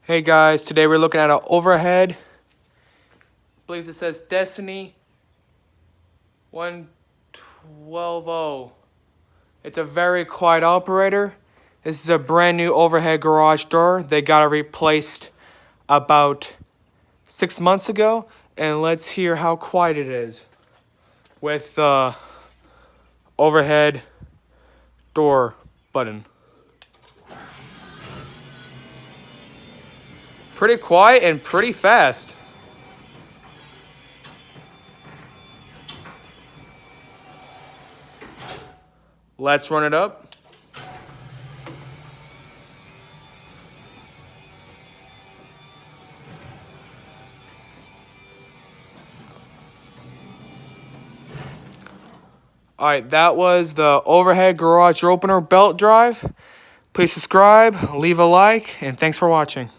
Hey guys, today we're looking at an overhead. I believe it says Destiny 1120. It's a very quiet operator. This is a brand new overhead garage door. They got it replaced about 6 months ago. And let's hear how quiet it is with the overhead door button. Pretty quiet and pretty fast. Let's run it up. Alright, that was the overhead garage opener belt drive. Please subscribe, leave a like, and thanks for watching.